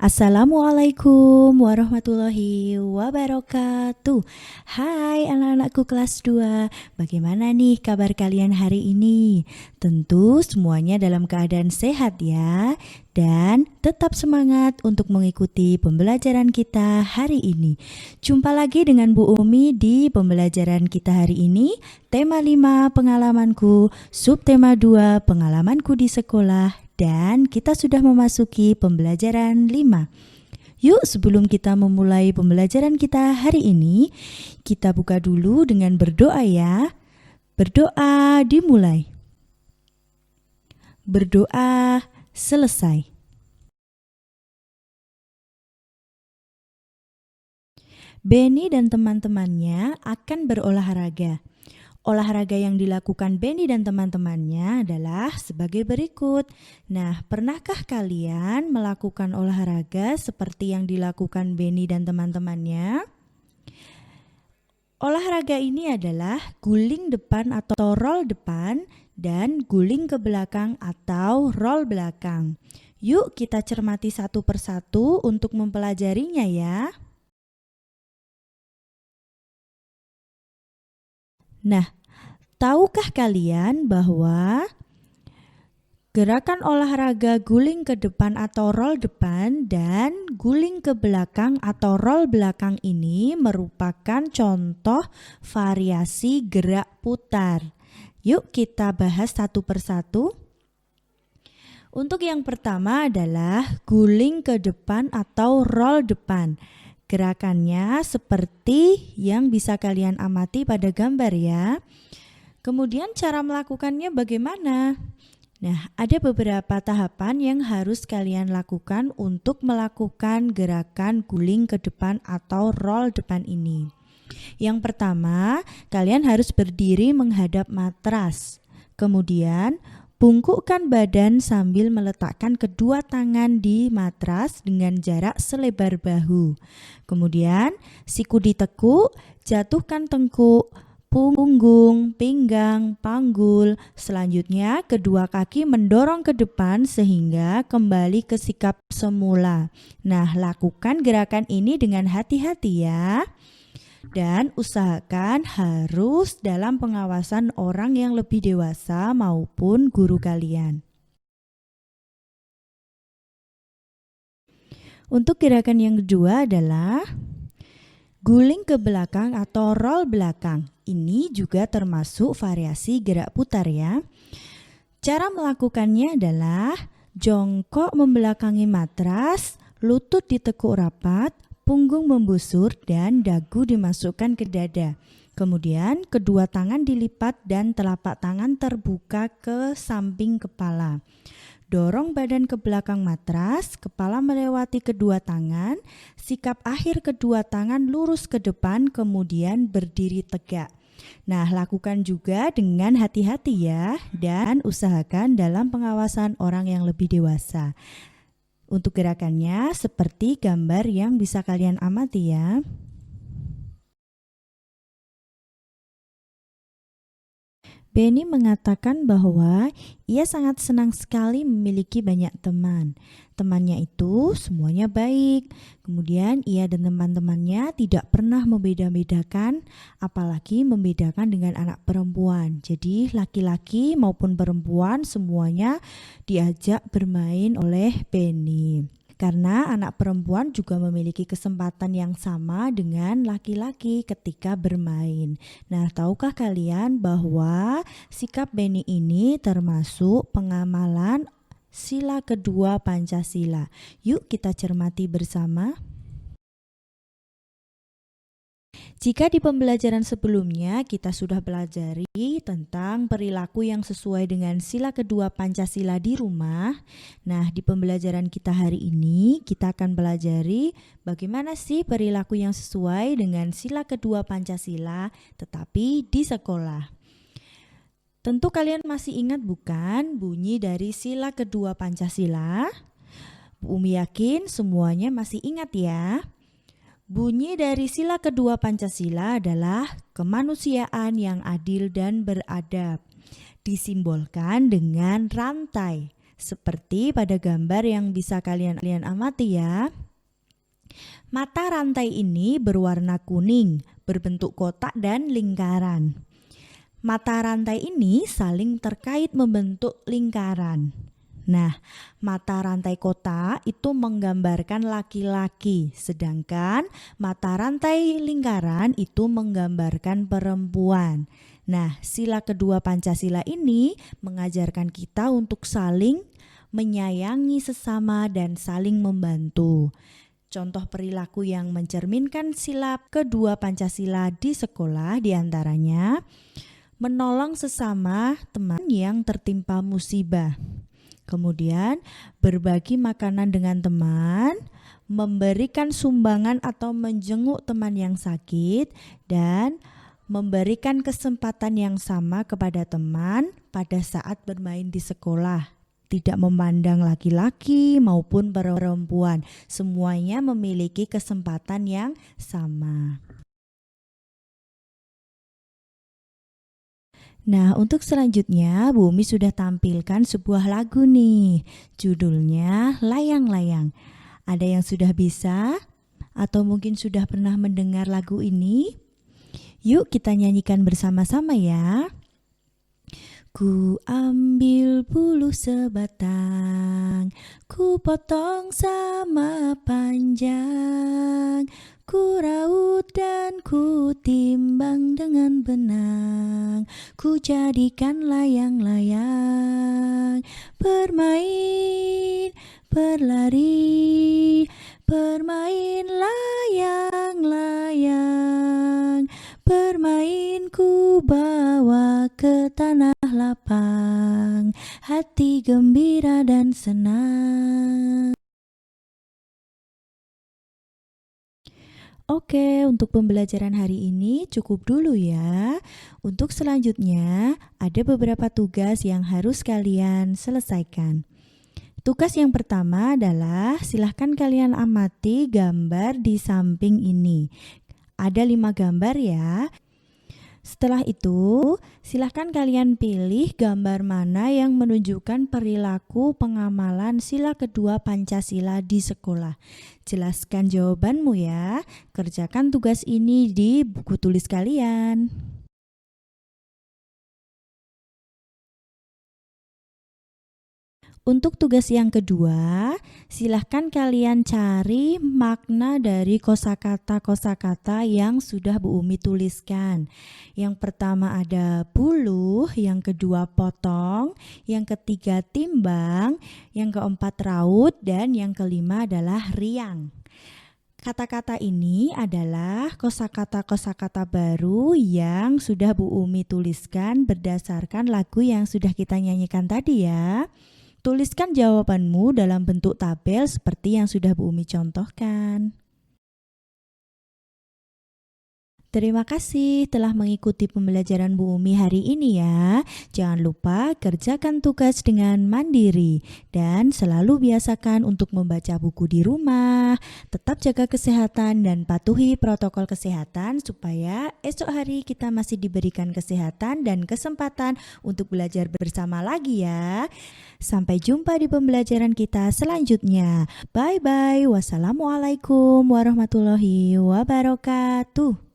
Assalamualaikum warahmatullahi wabarakatuh. Hai anak-anakku kelas 2. Bagaimana nih kabar kalian hari ini? Tentu semuanya dalam keadaan sehat ya. Dan tetap semangat untuk mengikuti pembelajaran kita hari ini. Jumpa lagi dengan Bu Umi di pembelajaran kita hari ini. Tema 5 pengalamanku, subtema 2 pengalamanku di sekolah. Dan kita sudah memasuki pembelajaran 5. Yuk sebelum kita memulai pembelajaran kita hari ini, kita buka dulu dengan berdoa ya. Berdoa dimulai. Berdoa selesai. Benny dan teman-temannya akan berolahraga. Olahraga yang dilakukan Benny dan teman-temannya adalah sebagai berikut. Nah, pernahkah kalian melakukan olahraga seperti yang dilakukan Benny dan teman-temannya? Olahraga ini adalah guling depan atau roll depan dan guling ke belakang atau roll belakang. Yuk kita cermati satu persatu untuk mempelajarinya ya. Nah, tahukah kalian bahwa gerakan olahraga guling ke depan atau roll depan dan guling ke belakang atau roll belakang ini merupakan contoh variasi gerak putar. Yuk kita bahas satu persatu. Untuk yang pertama adalah guling ke depan atau roll depan. Gerakannya seperti yang bisa kalian amati pada gambar ya. Kemudian cara melakukannya bagaimana? Nah, ada beberapa tahapan yang harus kalian lakukan untuk melakukan gerakan guling ke depan atau roll depan ini. Yang pertama, kalian harus berdiri menghadap matras. Kemudian, bungkukkan badan sambil meletakkan kedua tangan di matras dengan jarak selebar bahu. Kemudian, siku ditekuk, jatuhkan tengkuk, punggung, pinggang, panggul. Selanjutnya, kedua kaki mendorong ke depan sehingga kembali ke sikap semula. Nah, lakukan gerakan ini dengan hati-hati ya. Dan usahakan harus dalam pengawasan orang yang lebih dewasa maupun guru kalian. Untuk gerakan yang kedua adalah guling ke belakang atau roll belakang. Ini juga termasuk variasi gerak putar ya. Cara melakukannya adalah jongkok membelakangi matras, lutut ditekuk rapat, punggung membusur dan dagu dimasukkan ke dada. Kemudian kedua tangan dilipat dan telapak tangan terbuka ke samping kepala. Dorong badan ke belakang matras, kepala melewati kedua tangan, sikap akhir kedua tangan lurus ke depan kemudian berdiri tegak. Nah, lakukan juga dengan hati-hati ya dan usahakan dalam pengawasan orang yang lebih dewasa. Untuk gerakannya seperti gambar yang bisa kalian amati ya. Benny mengatakan bahwa ia sangat senang sekali memiliki banyak teman. Temannya itu semuanya baik. Kemudian ia dan teman-temannya tidak pernah membeda-bedakan, apalagi membedakan dengan anak perempuan. Jadi laki-laki maupun perempuan semuanya diajak bermain oleh Benny. Karena anak perempuan juga memiliki kesempatan yang sama dengan laki-laki ketika bermain. Nah, tahukah kalian bahwa sikap Benny ini termasuk pengamalan sila kedua Pancasila? Yuk kita cermati bersama. Jika di pembelajaran sebelumnya kita sudah pelajari tentang perilaku yang sesuai dengan sila kedua Pancasila di rumah, nah di pembelajaran kita hari ini kita akan pelajari bagaimana sih perilaku yang sesuai dengan sila kedua Pancasila tetapi di sekolah. Tentu kalian masih ingat bukan bunyi dari sila kedua Pancasila? Bu Umi yakin semuanya masih ingat ya. Bunyi dari sila kedua Pancasila adalah kemanusiaan yang adil dan beradab. Disimbolkan dengan rantai. Seperti pada gambar yang bisa kalian amati ya. Mata rantai ini berwarna kuning, berbentuk kotak dan lingkaran. Mata rantai ini saling terkait membentuk lingkaran. Nah, mata rantai kotak itu menggambarkan laki-laki, sedangkan mata rantai lingkaran itu menggambarkan perempuan. Nah, sila kedua Pancasila ini mengajarkan kita untuk saling menyayangi sesama dan saling membantu. Contoh perilaku yang mencerminkan sila kedua Pancasila di sekolah diantaranya menolong sesama teman yang tertimpa musibah. Kemudian berbagi makanan dengan teman, memberikan sumbangan atau menjenguk teman yang sakit, dan memberikan kesempatan yang sama kepada teman pada saat bermain di sekolah. Tidak memandang laki-laki maupun perempuan, semuanya memiliki kesempatan yang sama. Nah, untuk selanjutnya Bu Umi sudah tampilkan sebuah lagu nih. Judulnya Layang-Layang. Ada yang sudah bisa atau mungkin sudah pernah mendengar lagu ini? Yuk kita nyanyikan bersama-sama ya. Ku ambil bulu sebatang, ku potong sama panjang, ku raut dan ku timbang dengan benang, ku jadikan layang-layang, bermain, berlari, bermain layang-layang, bermain ku bawa ke tanah lapang, hati gembira dan senang. Oke, untuk pembelajaran hari ini cukup dulu ya. Untuk selanjutnya, ada beberapa tugas yang harus kalian selesaikan. Tugas yang pertama adalah silahkan kalian amati gambar di samping ini. Ada 5 gambar ya. Setelah itu, silahkan kalian pilih gambar mana yang menunjukkan perilaku pengamalan sila kedua Pancasila di sekolah. Jelaskan jawabanmu ya. Kerjakan tugas ini di buku tulis kalian. Untuk tugas yang kedua, silahkan kalian cari makna dari kosakata-kosakata yang sudah Bu Umi tuliskan. Yang pertama ada buluh, yang kedua potong, yang ketiga timbang, yang keempat raut, dan yang kelima adalah riang. Kata-kata ini adalah kosakata-kosakata baru yang sudah Bu Umi tuliskan berdasarkan lagu yang sudah kita nyanyikan tadi ya. Tuliskan jawabanmu dalam bentuk tabel seperti yang sudah Bu Umi contohkan. Terima kasih telah mengikuti pembelajaran Bu Umi hari ini ya. Jangan lupa kerjakan tugas dengan mandiri dan selalu biasakan untuk membaca buku di rumah. Tetap jaga kesehatan dan patuhi protokol kesehatan supaya esok hari kita masih diberikan kesehatan dan kesempatan untuk belajar bersama lagi ya. Sampai jumpa di pembelajaran kita selanjutnya. Bye-bye. Wassalamualaikum warahmatullahi wabarakatuh.